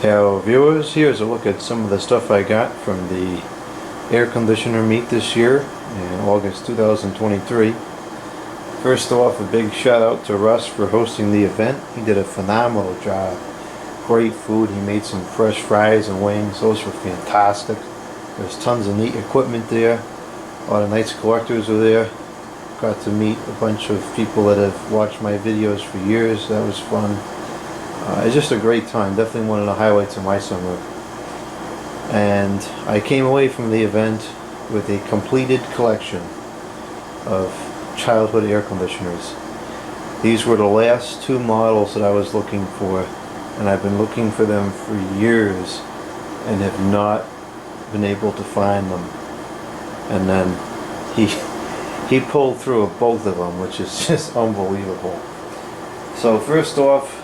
Hello viewers, here's a look at some of the stuff I got from the air conditioner meet this year in August 2023. First off, a big shout out to Russ for hosting the event. He did a phenomenal job. Great food. He made some fresh fries and wings. Those were fantastic. There's tons of neat equipment there. A lot of nice collectors were there. Got to meet a bunch of people that have watched my videos for years. That was fun. It's just a great time. Definitely one of the highlights of my summer. And I came away from the event with a completed collection of childhood air conditioners. These were the last two models that I was looking for, and I've been looking for them for years and have not been able to find them. And then he pulled through both of them, which is just unbelievable. So first off,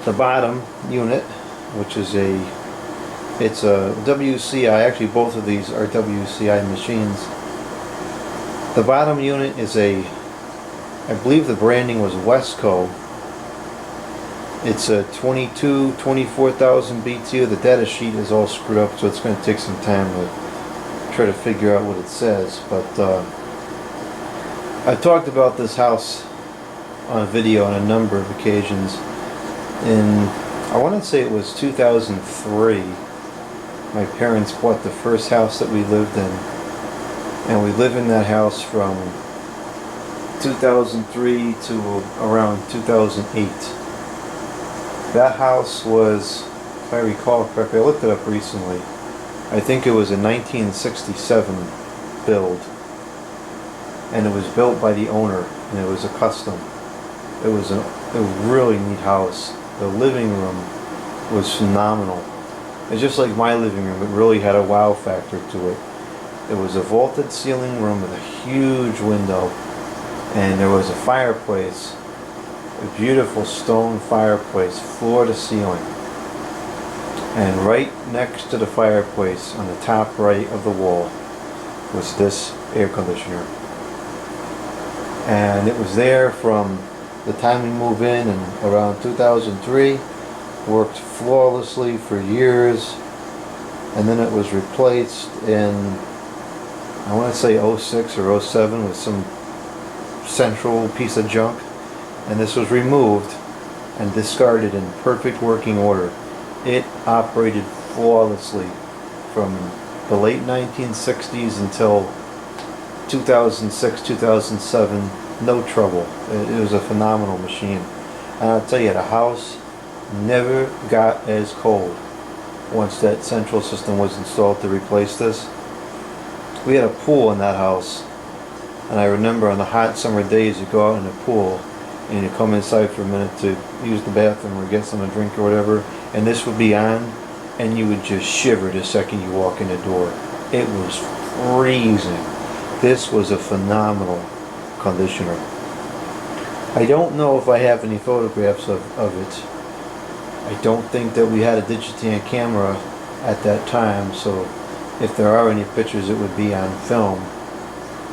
the bottom unit, which is it's a WCI. Actually, both of these are WCI machines. The bottom unit is I believe the branding was Wesco. It's a 24,000 BTU. The data sheet is all screwed up, so it's going to take some time to try to figure out what it says. But I've talked about this house on video on a number of occasions. I want to say it was 2003, my parents bought the first house that we lived in, and we lived in that house from 2003 to around 2008. That house was, if I recall correctly, I looked it up recently, I think it was a 1967 build, and it was built by the owner, and it was a custom. It was a really neat house. The living room was phenomenal. It's just like my living room. It really had a wow factor to it. It was a vaulted ceiling room with a huge window, and there was a fireplace, a beautiful stone fireplace, floor to ceiling. And right next to the fireplace, on the top right of the wall, was this air conditioner. And it was there from the time we moved in around 2003, worked flawlessly for years, and then it was replaced in, I want to say 06 or 07 with some central piece of junk, and this was removed and discarded in perfect working order. It operated flawlessly from the late 1960s until 2006, 2007. No trouble. It was a phenomenal machine. And I'll tell you, the house never got as cold once that central system was installed to replace this. We had a pool in that house, and I remember on the hot summer days you go out in the pool and you come inside for a minute to use the bathroom or get something to drink or whatever, and this would be on, and you would just shiver the second you walk in the door. It was freezing. This was a phenomenal conditioner. I don't know if I have any photographs of it. I don't think that we had a Digitan camera at that time, so if there are any pictures it would be on film.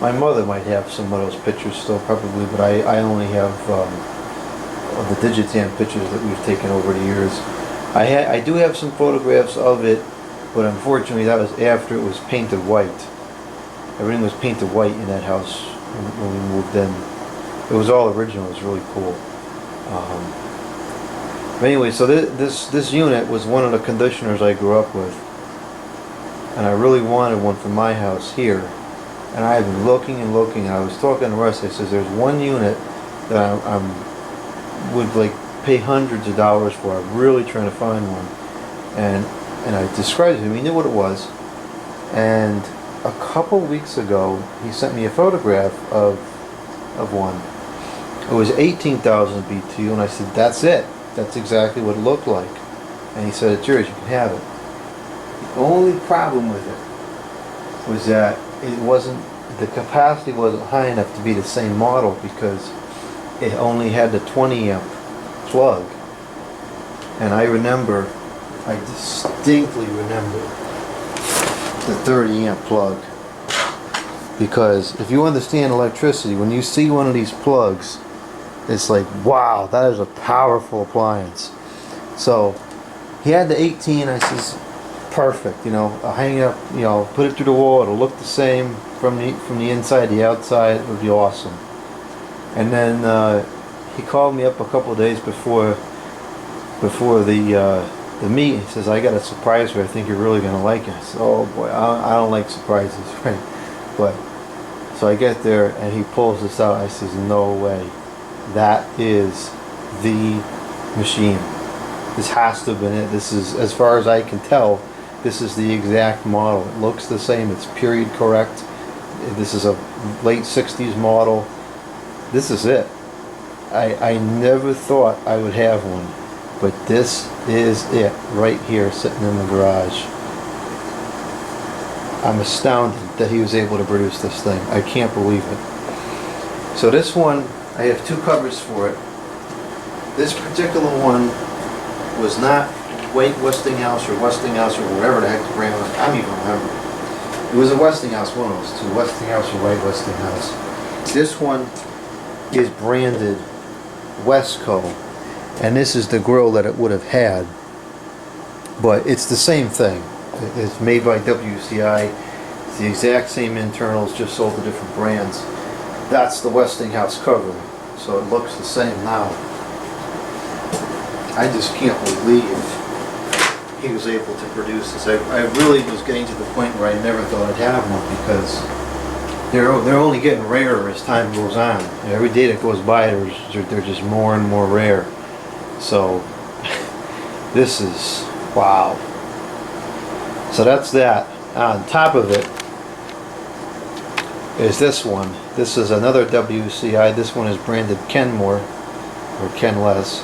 My mother might have some of those pictures still probably, but I only have the Digitan pictures that we've taken over the years. I do have some photographs of it, but unfortunately that was after it was painted white. Everything was painted white in that house when we moved in. It was all original. It was really cool. But anyway, so this unit was one of the conditioners I grew up with, and I really wanted one for my house here. And I had been looking and looking, and I was talking to Russ. I says, "There's one unit that I would like pay hundreds of dollars for. I'm really trying to find one." And I described it to him. He knew what it was. And a couple weeks ago, he sent me a photograph of one. It was 18,000 BTU, and I said, "That's it. That's exactly what it looked like." And he said, "It's yours. You can have it." The only problem with it was that the capacity wasn't high enough to be the same model, because it only had the 20 amp plug. And I distinctly remember the 30 amp plug, because if you understand electricity, when you see one of these plugs, it's like, wow, that is a powerful appliance. So he had the 18. I says, perfect. You know, I'll hang it up. You know, put it through the wall. It'll look the same from the inside, the outside. It would be awesome. And then he called me up a couple of days before the meet. He says, I got a surprise for you. I think you're really gonna like it. I said, oh boy, I don't like surprises, right? But so I get there and he pulls this out. I says, no way, that is the machine. This has to have been it. This is, as far as I can tell, this is the exact model. It looks the same. It's period correct. This is a late 60s model. This is it. I never thought I would have one, but this is it right here sitting in the garage. I'm astounded that he was able to produce this thing. I can't believe it. So this one, I have two covers for it. This particular one was not Westinghouse or Westinghouse or whatever the heck the brand was. I don't even remember. It was a Westinghouse, one of those two, Westinghouse or White Westinghouse. This one is branded Wesco, and this is the grill that it would have had, but it's the same thing. It's made by WCI. It's the exact same internals, just sold to different brands. That's the Westinghouse cover, so it looks the same now. I just can't believe he was able to produce this. I really was getting to the point where I never thought I'd have one, because they're only getting rarer as time goes on. Every day that goes by, they're just more and more rare. So this is wow. So that's that. On top of it is this one. This is another WCI. This one is branded Kenmore or Kenless.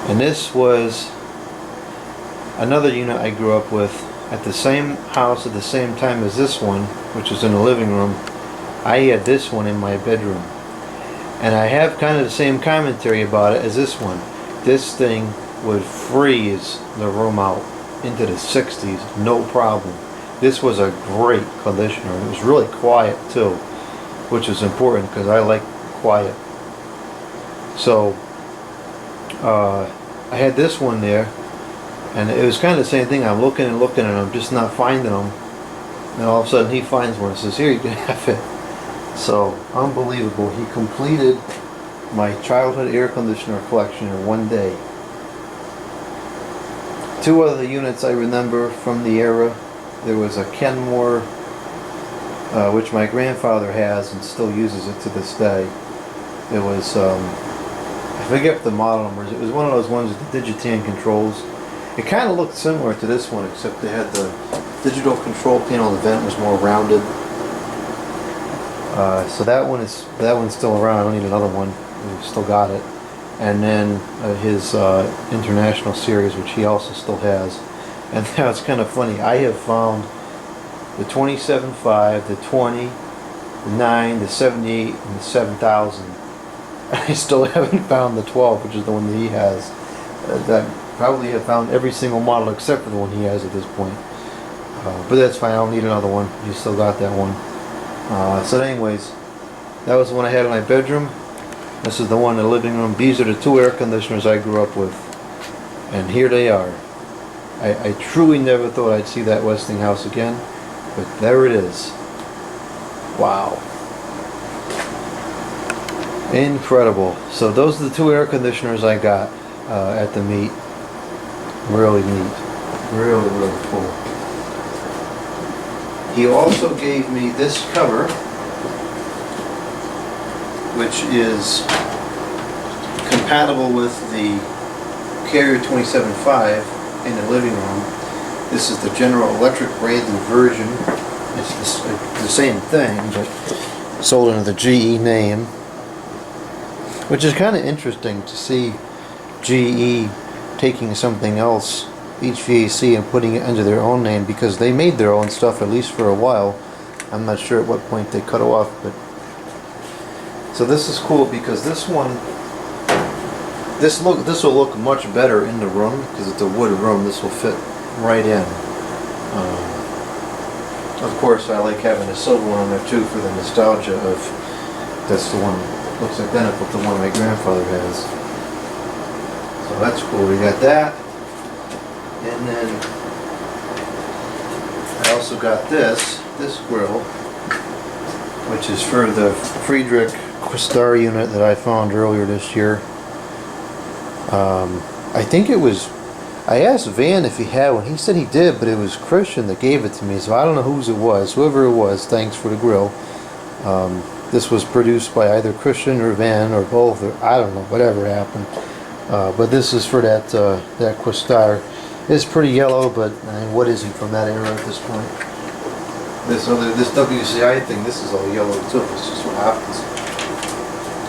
And this was another unit I grew up with at the same house at the same time as this one, which is in the living room. I had this one in my bedroom. And I have kind of the same commentary about it as this one. This thing would freeze the room out into the 60s, no problem. This was a great conditioner. It was really quiet too, which is important because I like quiet. So I had this one there, and it was kind of the same thing. I'm looking and looking, and I'm just not finding them. And all of a sudden he finds one and says, here, you can have it. So unbelievable. He completed my childhood air conditioner collection in one day. Two other units I remember from the era. There was a Kenmore, which my grandfather has and still uses it to this day. It was, I forget the model numbers. It was one of those ones with the Digitan controls. It kind of looked similar to this one, except they had the digital control panel. The vent was more rounded. So that one's still around. I don't need another one. We've still got it. And then his International series, which he also still has. And now it's kind of funny. I have found the 27.5, the 20, the 9, the 78, and the 7000. I still haven't found the 12, which is the one that he has. That probably have found every single model except for the one he has at this point. But that's fine. I don't need another one. You still got that one. So anyways, that was the one I had in my bedroom. This is the one in the living room. These are the two air conditioners I grew up with. And here they are. I truly never thought I'd see that Westinghouse again, but there it is. Wow. Incredible. So those are the two air conditioners I got at the meet. Really neat. Really, really cool. He also gave me this cover, which is compatible with the Carrier 27.5 in the living room. This is the General Electric branded version. It's the same thing, but sold under the GE name, which is kind of interesting to see GE taking something else, HVAC, and putting it under their own name, because they made their own stuff at least for a while. I'm not sure at what point they cut off, but so this is cool because this one, this will look much better in the room because it's a wood room. This will fit right in. Of course, I like having a silver one on there too for the nostalgia of that's the one that looks identical to the one my grandfather has. So that's cool. We got that. And then I also got this grill, which is for the Friedrich Questar unit that I found earlier this year. I think it was, I asked Van if he had one. He said he did, but it was Christian that gave it to me, so I don't know whose it was. Whoever it was, thanks for the grill. This was produced by either Christian or Van or both, or I don't know, whatever happened. But this is for that Questar. It's pretty yellow, but I mean, what is he from that era at this point? This WCI thing, this is all yellow too. It's just what happens.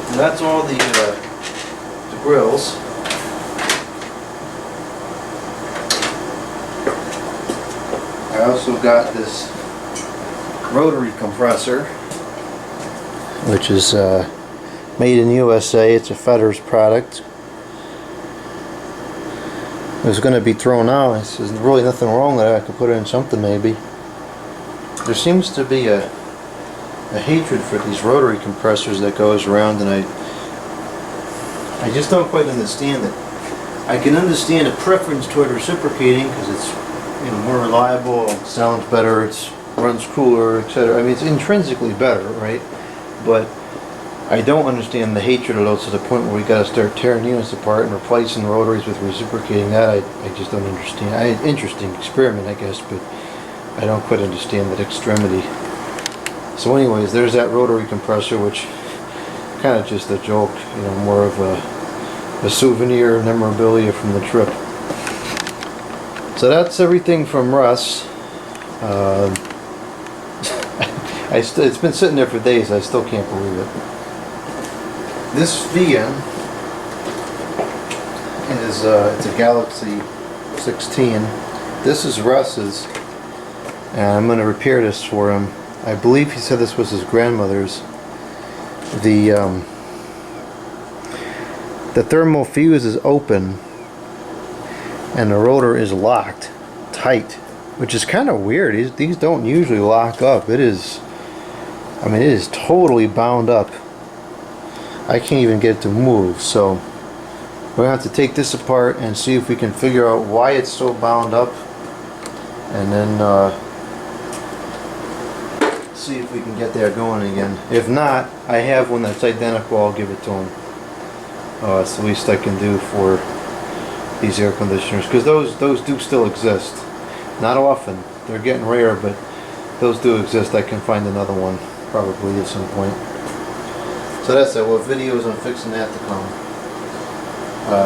And that's all the grills. I also got this rotary compressor, which is made in USA. It's a Fetters product. It was going to be thrown out. There's really nothing wrong with it. I could put it in something maybe. There seems to be a hatred for these rotary compressors that goes around, and I just don't quite understand it. I can understand a preference toward reciprocating because it's, you know, more reliable, sounds better, it runs cooler, etc. I mean, it's intrinsically better, right? But I don't understand the hatred of those to the point where we got to start tearing units apart and replacing rotaries with reciprocating. That I just don't understand. Interesting experiment, I guess, but I don't quite understand that extremity. So anyways, there's that rotary compressor, which kind of just a joke, you know, more of a souvenir memorabilia from the trip. So that's everything from Russ. It's been sitting there for days. I still can't believe it. This Vian is it's a Galaxy 16. This is Russ's, and I'm going to repair this for him. I believe he said this was his grandmother's. The thermal fuse is open, and the rotor is locked tight, which is kind of weird. These don't usually lock up. It is, I mean, it is totally bound up. I can't even get it to move, so we're going to have to take this apart and see if we can figure out why it's so bound up, and then see if we can get that going again. If not, I have one that's identical. I'll give it to him. It's the least I can do for these air conditioners, because those do still exist. Not often. They're getting rare, but those do exist. I can find another one probably at some point. So that's it. Well, videos on fixing that to come.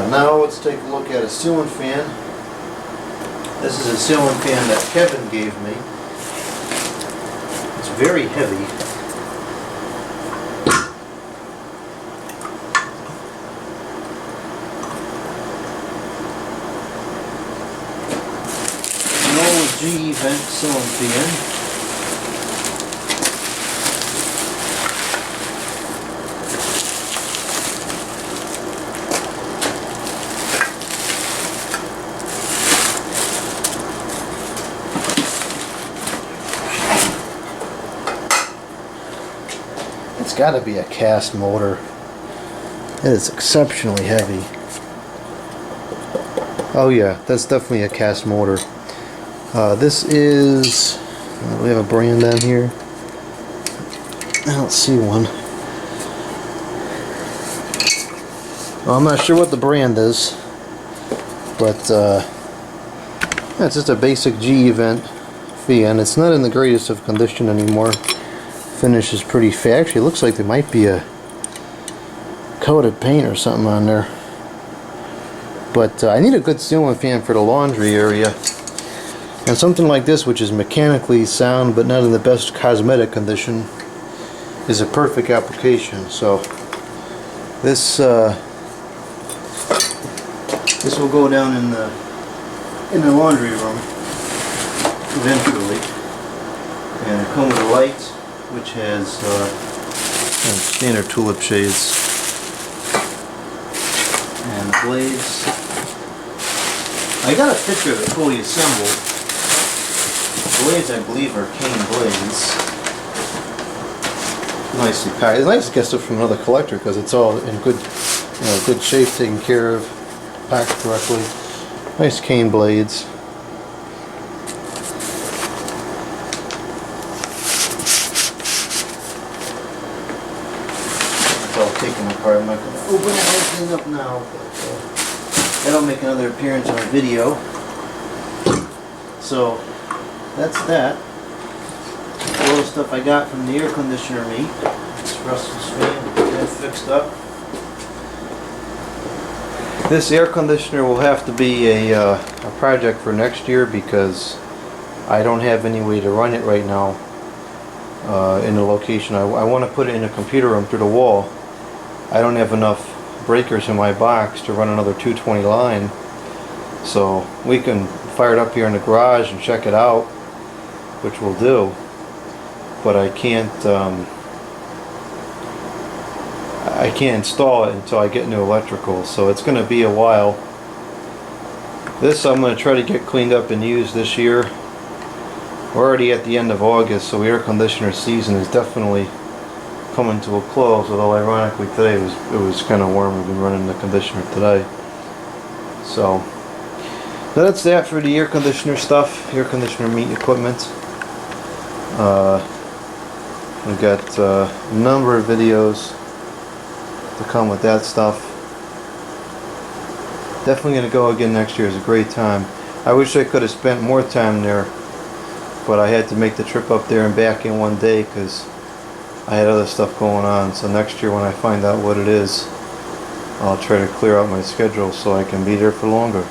Now let's take a look at a ceiling fan. This is a ceiling fan that Kevin gave me. It's very heavy. An old GE vent ceiling fan. It's got to be a cast motor. It is exceptionally heavy. Oh yeah, that's definitely a cast motor. This is, we have a brand down here. I don't see one. Well, I'm not sure what the brand is, but yeah, it's just a basic GE vent fan. It's not in the greatest of condition anymore. Finish is pretty fat. Actually, it looks like there might be a coated paint or something on there. But I need a good ceiling fan for the laundry area. And something like this, which is mechanically sound but not in the best cosmetic condition, is a perfect application. So this this will go down in the laundry room eventually, and come with a light, which has standard tulip shades, and blades. I got a picture of it fully assembled. The blades, I believe, are cane blades. Nicely packed. It's nice to get stuff from another collector because it's all in good, good shape, taken care of, packed correctly. Nice cane blades. take them apart. I'm not going to open everything up now, but that'll make another appearance on video. So that's that. All the stuff I got from the air conditioner meet. This Russell's fan, get that fixed up. This air conditioner will have to be a project for next year because I don't have any way to run it right now in the location. I want to put it in a computer room through the wall. I don't have enough breakers in my box to run another 220 line. So we can fire it up here in the garage and check it out, which we'll do. But I can't install it until I get new electrical, so it's going to be a while. This I'm going to try to get cleaned up and used this year. We're already at the end of August, so air conditioner season is definitely coming to a close, although ironically today it was kind of warm. We've been running the conditioner today. So that's that for the air conditioner stuff, air conditioner meat equipment. We've got a number of videos to come with that stuff. Definitely going to go again next year. It's a great time. I wish I could have spent more time there, but I had to make the trip up there and back in one day because I had other stuff going on. So next year when I find out what it is, I'll try to clear out my schedule so I can be there for longer.